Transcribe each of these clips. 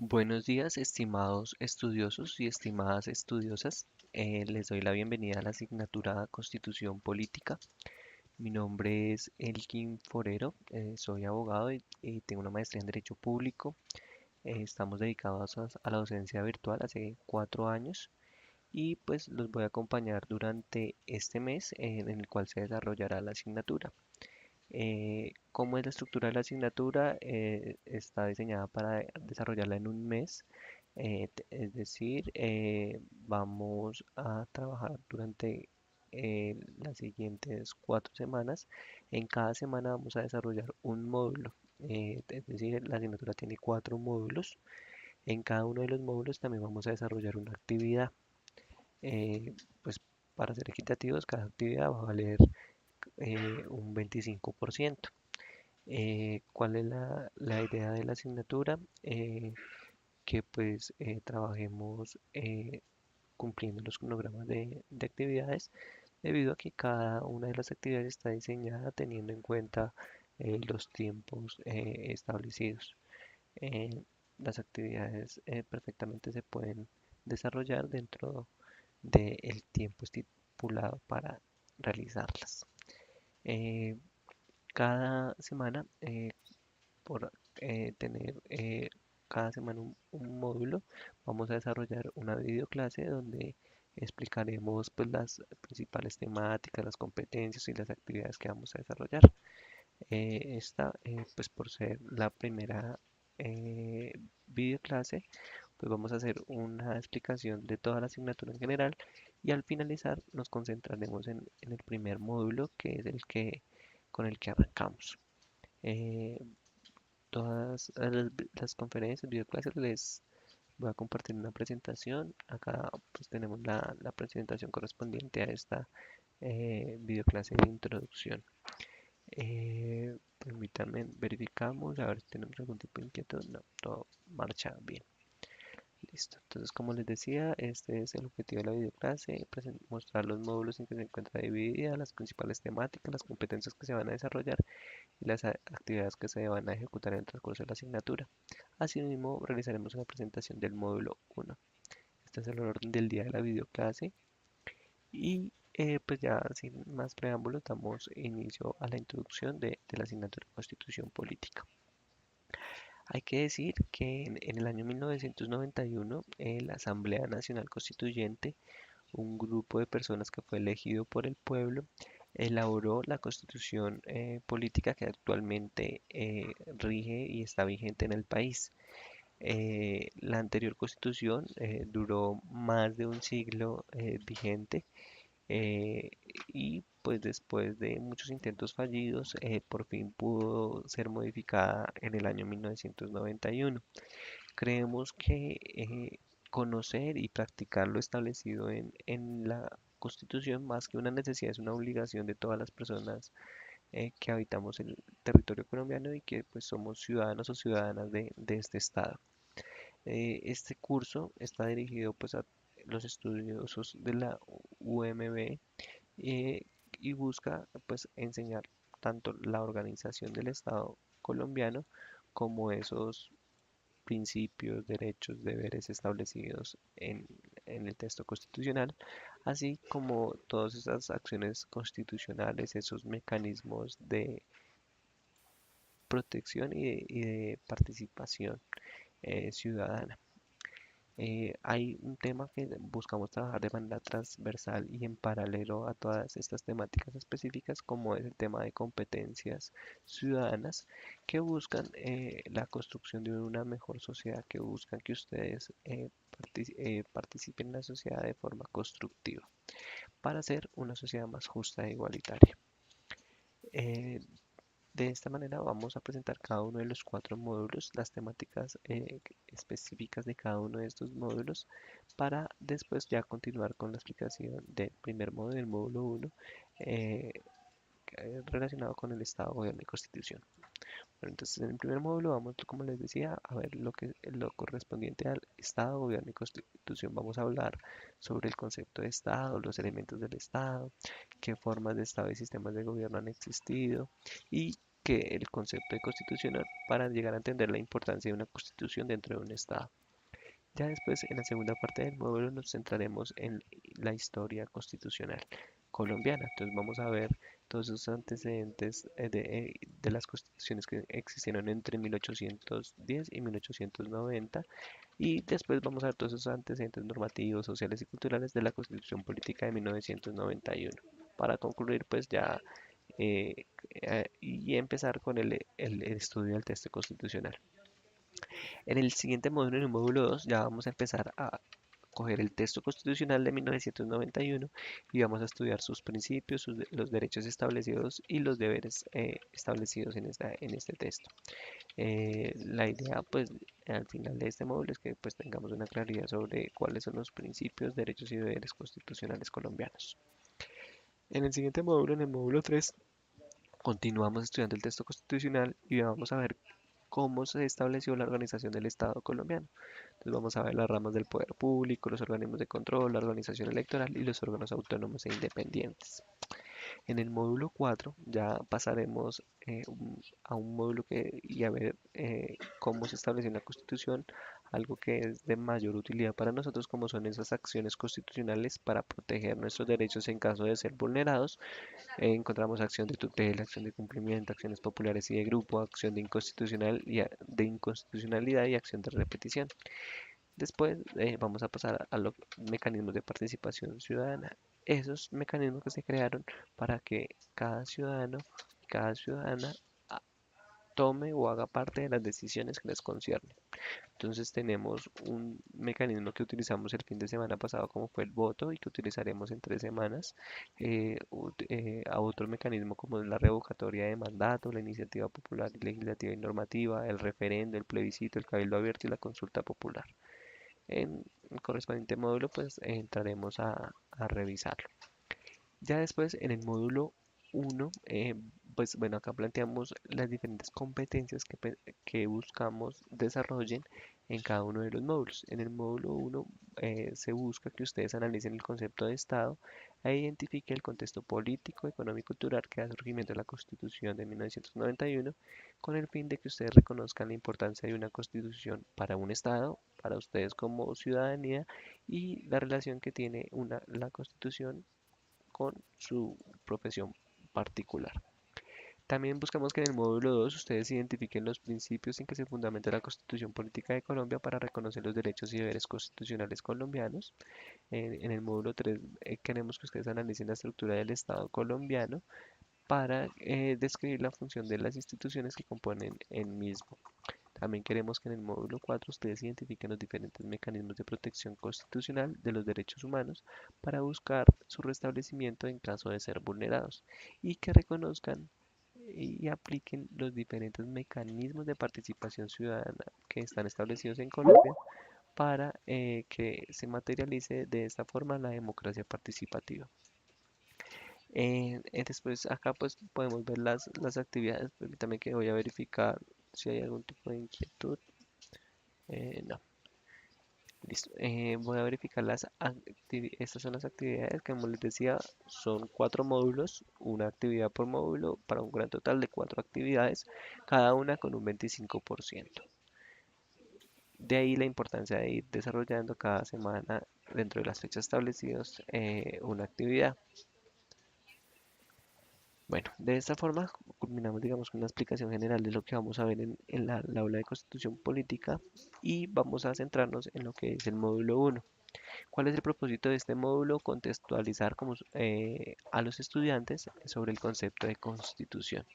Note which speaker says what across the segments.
Speaker 1: Buenos días, estimados estudiosos y estimadas estudiosas. Les doy la bienvenida a la asignatura Constitución Política. Mi nombre es Elkin Forero, soy abogado y tengo una maestría en Derecho Público. Estamos dedicados a la docencia virtual hace 4 años y pues los voy a acompañar durante este mes en el cual se desarrollará la asignatura. ¿Cómo es la estructura de la asignatura? Está diseñada para desarrollarla en un mes, es decir, vamos a trabajar durante las siguientes 4 semanas. En cada semana vamos a desarrollar un módulo, es decir, la asignatura tiene 4 módulos. En cada uno de los módulos también vamos a desarrollar una actividad. Pues para ser equitativos, cada actividad va a valer un 25%. ¿Cuál es la idea de la asignatura? Que pues trabajemos cumpliendo los cronogramas de actividades, debido a que cada una de las actividades está diseñada teniendo en cuenta los tiempos establecidos. Eh, las actividades perfectamente se pueden desarrollar dentro del tiempo estipulado para realizarlas. Eh, cada semana por tener cada semana un módulo, vamos a desarrollar una videoclase donde explicaremos pues, las principales temáticas, las competencias y las actividades que vamos a desarrollar. Esta, pues por ser la primera eh, videoclase, pues vamos a hacer una explicación de toda la asignatura en general y al finalizar nos concentraremos en el primer módulo que es el que con el que arrancamos. Eh, Todas las conferencias, videoclases, les voy a compartir una presentación. Acá pues tenemos la presentación correspondiente a esta videoclase de introducción. Permítanme, verificamos, a ver si tenemos algún tipo de inquietud. No, todo marcha bien. Listo. Entonces, como les decía, este es el objetivo de la videoclase, mostrar los módulos en que se encuentra dividida, las principales temáticas, las competencias que se van a desarrollar y las actividades que se van a ejecutar en el transcurso de la asignatura. Asimismo, realizaremos una presentación del módulo 1. Este es el orden del día de la videoclase y pues ya sin más preámbulos damos inicio a la introducción de la asignatura Constitución Política. Hay que decir que en el año 1991 la Asamblea Nacional Constituyente, un grupo de personas que fue elegido por el pueblo, elaboró la constitución política que actualmente rige y está vigente en el país. La anterior constitución duró más de un siglo vigente, eh, y pues después de muchos intentos fallidos, por fin pudo ser modificada en el año 1991. Creemos que conocer y practicar lo establecido en la Constitución, más que una necesidad, es una obligación de todas las personas que habitamos el territorio colombiano y que pues somos ciudadanos o ciudadanas de este estado. Este curso está dirigido pues a los estudiosos de la UMB, eh, y busca pues enseñar tanto la organización del Estado colombiano como esos principios, derechos, deberes establecidos en el texto constitucional, así como todas esas acciones constitucionales, esos mecanismos de protección y de participación ciudadana. Hay un tema que buscamos trabajar de manera transversal y en paralelo a todas estas temáticas específicas, como es el tema de competencias ciudadanas, que buscan la construcción de una mejor sociedad, que buscan que ustedes participen en la sociedad de forma constructiva para hacer una sociedad más justa e igualitaria. Eh, de esta manera vamos a presentar cada uno de los 4 módulos, las temáticas específicas de cada uno de estos módulos, para después ya continuar con la explicación del primer módulo, el módulo 1, eh, relacionado con el Estado, Gobierno y Constitución. Bueno, entonces en el primer módulo vamos, como les decía, a ver lo correspondiente al Estado, Gobierno y Constitución. Vamos a hablar sobre el concepto de Estado, los elementos del Estado, qué formas de Estado y sistemas de gobierno han existido y que el concepto de constitucional para llegar a entender la importancia de una constitución dentro de un Estado. Ya después, en la segunda parte del módulo, nos centraremos en la historia constitucional colombiana. Entonces vamos a ver todos esos antecedentes de las constituciones que existieron entre 1810 y 1890 y después vamos a ver todos esos antecedentes normativos, sociales y culturales de la Constitución Política de 1991. Para concluir, pues ya y empezar con el estudio del texto constitucional. En el siguiente módulo, en el módulo 2, ya vamos a empezar a coger el texto constitucional de 1991 y vamos a estudiar sus principios, los derechos establecidos y los deberes establecidos en este texto. La idea, pues, al final de este módulo es que pues tengamos una claridad sobre cuáles son los principios, derechos y deberes constitucionales colombianos. En el siguiente módulo, en el módulo 3, continuamos estudiando el texto constitucional y vamos a ver cómo se estableció la organización del Estado colombiano. Entonces vamos a ver las ramas del poder público, los organismos de control, la organización electoral y los órganos autónomos e independientes. En el módulo 4 ya pasaremos a un módulo y a ver cómo se establece una constitución, algo que es de mayor utilidad para nosotros, como son esas acciones constitucionales para proteger nuestros derechos en caso de ser vulnerados. Encontramos acción de tutela, acción de cumplimiento, acciones populares y de grupo, acción de inconstitucionalidad y acción de repetición. Después vamos a pasar a los mecanismos de participación ciudadana. Esos mecanismos que se crearon para que cada ciudadano y cada ciudadana tome o haga parte de las decisiones que les conciernen. Entonces tenemos un mecanismo que utilizamos el fin de semana pasado como fue el voto y que utilizaremos en 3 semanas. A otro mecanismo como es la revocatoria de mandato, la iniciativa popular y legislativa y normativa, el referendo, el plebiscito, el cabildo abierto y la consulta popular. En el correspondiente módulo pues entraremos a revisarlo. Ya después en el módulo 1, pues bueno, acá planteamos las diferentes competencias que buscamos desarrollen en cada uno de los módulos. En el módulo 1 se busca que ustedes analicen el concepto de Estado e identifiquen el contexto político, económico y cultural que da surgimiento a la Constitución de 1991 con el fin de que ustedes reconozcan la importancia de una Constitución para un Estado, para ustedes como ciudadanía y la relación que tiene la Constitución con su profesión particular. También buscamos que en el módulo 2 ustedes identifiquen los principios en que se fundamenta la Constitución Política de Colombia para reconocer los derechos y deberes constitucionales colombianos. En el módulo 3 queremos que ustedes analicen la estructura del Estado colombiano para describir la función de las instituciones que componen el mismo. También queremos que en el módulo 4 ustedes identifiquen los diferentes mecanismos de protección constitucional de los derechos humanos para buscar su restablecimiento en caso de ser vulnerados y que reconozcan y apliquen los diferentes mecanismos de participación ciudadana que están establecidos en Colombia para que se materialice de esta forma la democracia participativa. Después acá pues podemos ver las actividades. Permítame que voy a verificar si hay algún tipo de inquietud. No, listo. Voy a verificar estas son las actividades que como les decía son 4 módulos, una actividad por módulo para un gran total de 4 actividades, cada una con un 25%. De ahí la importancia de ir desarrollando cada semana dentro de las fechas establecidas una actividad. Bueno, de esta forma culminamos, digamos, con una explicación general de lo que vamos a ver en la aula de Constitución Política y vamos a centrarnos en lo que es el módulo 1. ¿Cuál es el propósito de este módulo? Contextualizar a los estudiantes sobre el concepto de constitución.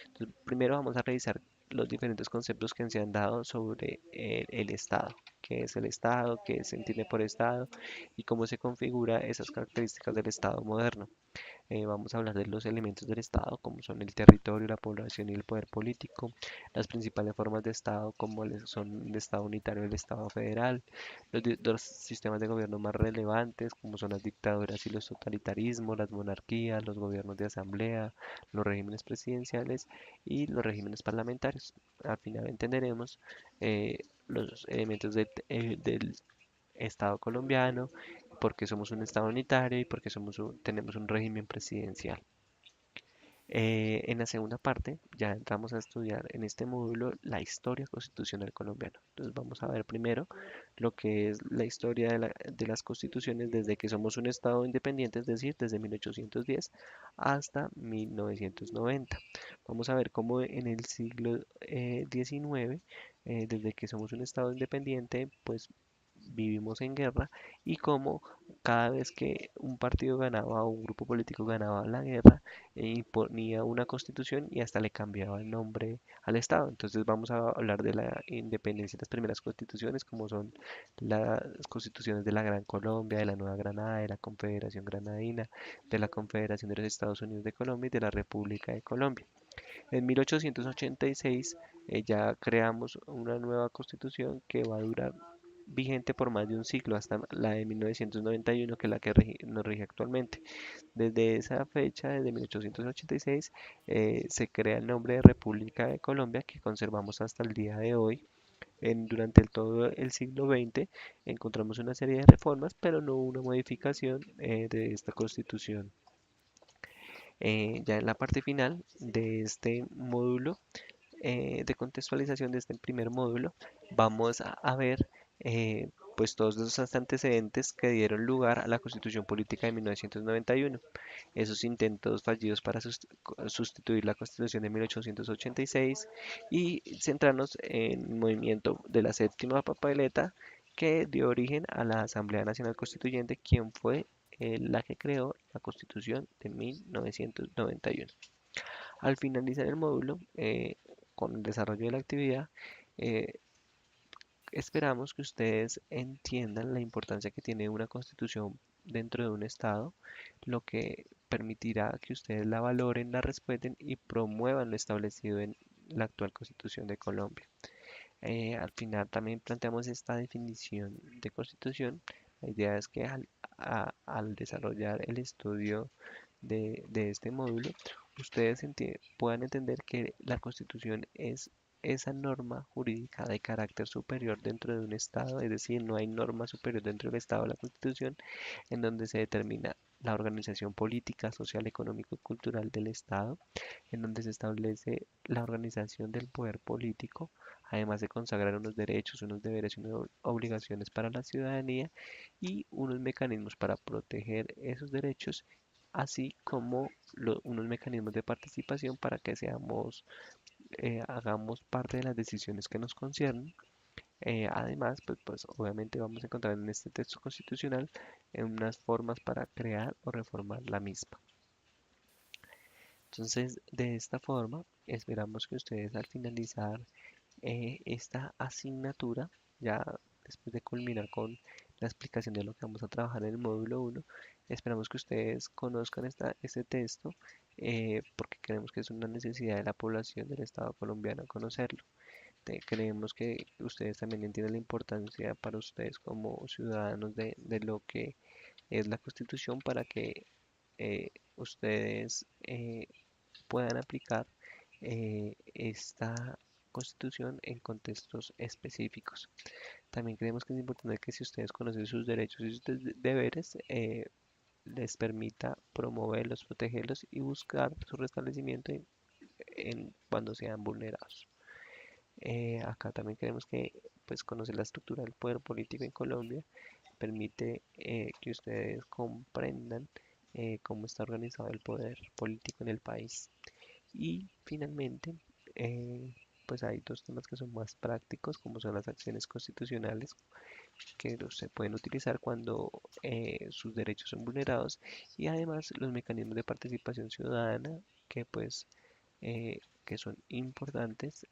Speaker 1: Entonces, primero vamos a revisar los diferentes conceptos que se han dado sobre el Estado. ¿Qué es el Estado? ¿Qué se entiende por Estado? Y cómo se configura esas características del Estado moderno. Vamos a hablar de los elementos del Estado, como son el territorio, la población y el poder político, las principales formas de Estado, como son el Estado unitario y el Estado federal, los sistemas de gobierno más relevantes, como son las dictaduras y los totalitarismos, las monarquías, los gobiernos de asamblea, los regímenes presidenciales y los regímenes parlamentarios. Al final entenderemos los elementos del Estado colombiano, porque somos un Estado unitario y porque tenemos un régimen presidencial. En la segunda parte ya entramos a estudiar en este módulo la historia constitucional colombiana. Entonces vamos a ver primero lo que es la historia de las constituciones desde que somos un estado independiente, es decir, desde 1810 hasta 1990. Vamos a ver cómo en el siglo XIX, desde que somos un estado independiente, pues vivimos en guerra y cómo cada vez que un partido ganaba o un grupo político ganaba la guerra, imponía una constitución y hasta le cambiaba el nombre al Estado. Entonces vamos a hablar de la independencia de las primeras constituciones, como son las constituciones de la Gran Colombia, de la Nueva Granada, de la Confederación Granadina, de la Confederación de los Estados Unidos de Colombia y de la República de Colombia. En 1886 ya creamos una nueva constitución que va a durar vigente por más de un siglo, hasta la de 1991, que es la que nos rige actualmente. Desde esa fecha, desde 1886, se crea el nombre de República de Colombia, que conservamos hasta el día de hoy. Durante todo el siglo XX encontramos una serie de reformas, pero no una modificación de esta constitución. Ya en la parte final de este módulo de contextualización de este primer módulo, vamos a ver pues todos los antecedentes que dieron lugar a la Constitución Política de 1991, esos intentos fallidos para sustituir la Constitución de 1886 y centrarnos en el movimiento de la séptima papeleta que dio origen a la Asamblea Nacional Constituyente, quien fue la que creó la Constitución de 1991. Al finalizar el módulo, con el desarrollo de la actividad, eh, esperamos que ustedes entiendan la importancia que tiene una constitución dentro de un estado, lo que permitirá que ustedes la valoren, la respeten y promuevan lo establecido en la actual constitución de Colombia. Al final también planteamos esta definición de constitución. La idea es que al desarrollar el estudio de este módulo, ustedes puedan entender que la constitución es esa norma jurídica de carácter superior dentro de un Estado, es decir, no hay norma superior dentro del Estado de la Constitución, en donde se determina la organización política, social, económico y cultural del Estado, en donde se establece la organización del poder político. Además se consagran unos derechos, unos deberes y unas obligaciones para la ciudadanía y unos mecanismos para proteger esos derechos, así como unos mecanismos de participación para que hagamos parte de las decisiones que nos conciernen. Además, pues obviamente vamos a encontrar en este texto constitucional unas formas para crear o reformar la misma. Entonces, de esta forma, esperamos que ustedes al finalizar esta asignatura, ya después de culminar con la explicación de lo que vamos a trabajar en el módulo 1, esperamos que ustedes conozcan este texto, porque creemos que es una necesidad de la población del Estado colombiano conocerlo. Creemos que ustedes también entienden la importancia para ustedes como ciudadanos de lo que es la Constitución para que ustedes puedan aplicar esta constitución en contextos específicos. También creemos que es importante que si ustedes conocen sus derechos y sus deberes, les permita promoverlos, protegerlos y buscar su restablecimiento cuando sean vulnerados. Acá también creemos que pues, conocer la estructura del poder político en Colombia permite que ustedes comprendan cómo está organizado el poder político en el país. Y finalmente, eh, pues hay dos temas que son más prácticos, como son las acciones constitucionales, que se pueden utilizar cuando sus derechos son vulnerados, y además los mecanismos de participación ciudadana, que pues que son importantes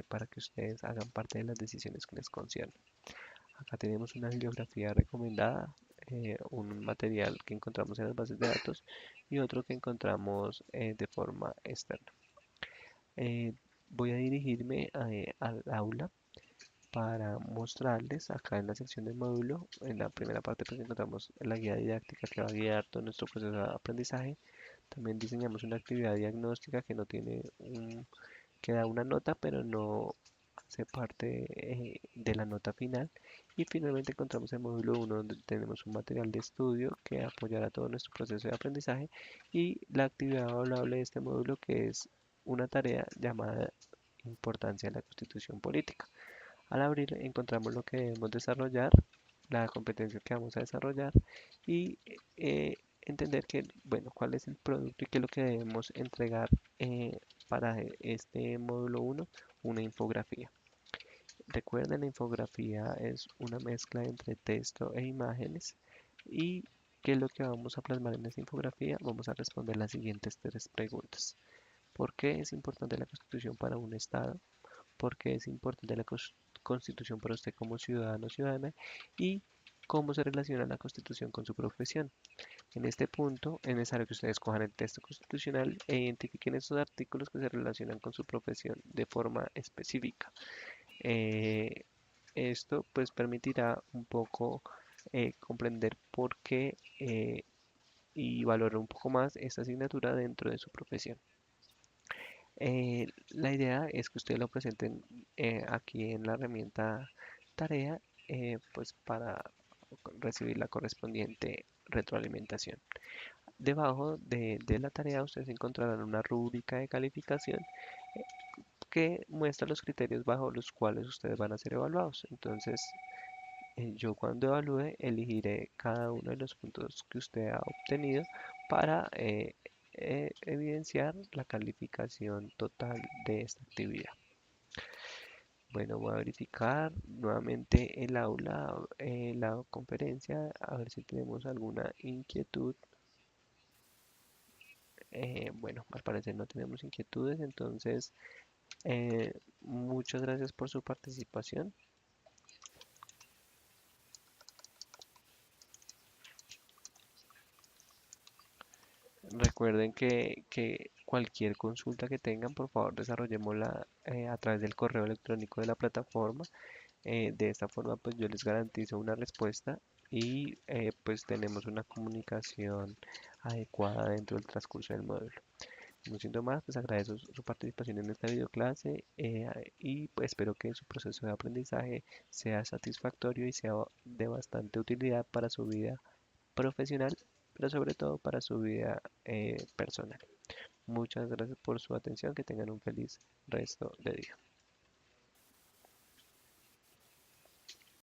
Speaker 1: para que ustedes hagan parte de las decisiones que les conciernen. Acá tenemos una bibliografía recomendada, un material que encontramos en las bases de datos y otro que encontramos de forma externa. Eh, Voy a dirigirme al aula para mostrarles acá en la sección del módulo. En la primera parte pues encontramos la guía didáctica que va a guiar todo nuestro proceso de aprendizaje. También diseñamos una actividad diagnóstica que no tiene que da una nota, pero no hace parte de la nota final. Y finalmente encontramos el módulo uno donde tenemos un material de estudio que apoyará todo nuestro proceso de aprendizaje y la actividad evaluable de este módulo que es una tarea llamada importancia de la Constitución Política. Al abrir encontramos lo que debemos desarrollar, la competencia que vamos a desarrollar y entender que, bueno, cuál es el producto y qué es lo que debemos entregar para este módulo uno, una infografía. Recuerden, la infografía es una mezcla entre texto e imágenes y ¿qué es lo que vamos a plasmar en esta infografía? Vamos a responder las siguientes tres preguntas. ¿Por qué es importante la Constitución para un Estado? ¿Por qué es importante la Constitución para usted como ciudadano o ciudadana? ¿Y cómo se relaciona la Constitución con su profesión? En este punto es necesario que ustedes cojan el texto constitucional e identifiquen esos artículos que se relacionan con su profesión de forma específica. Eh, Esto pues permitirá un poco comprender por qué y valorar un poco más esta asignatura dentro de su profesión. La idea es que ustedes lo presenten aquí en la herramienta tarea, pues para recibir la correspondiente retroalimentación. Debajo de la tarea ustedes encontrarán una rúbrica de calificación que muestra los criterios bajo los cuales ustedes van a ser evaluados. Entonces, yo cuando evalúe elegiré cada uno de los puntos que usted ha obtenido para evidenciar la calificación total de esta actividad. Bueno, voy a verificar nuevamente el aula, la conferencia, a ver si tenemos alguna inquietud. Bueno, al parecer no tenemos inquietudes, entonces muchas gracias por su participación. Recuerden que cualquier consulta que tengan, por favor, desarrollémosla a través del correo electrónico de la plataforma. De esta forma, pues yo les garantizo una respuesta y pues tenemos una comunicación adecuada dentro del transcurso del módulo. No siendo más, pues agradezco su participación en esta videoclase y pues espero que su proceso de aprendizaje sea satisfactorio y sea de bastante utilidad para su vida profesional, pero sobre todo para su vida personal. Muchas gracias por su atención, que tengan un feliz resto de día.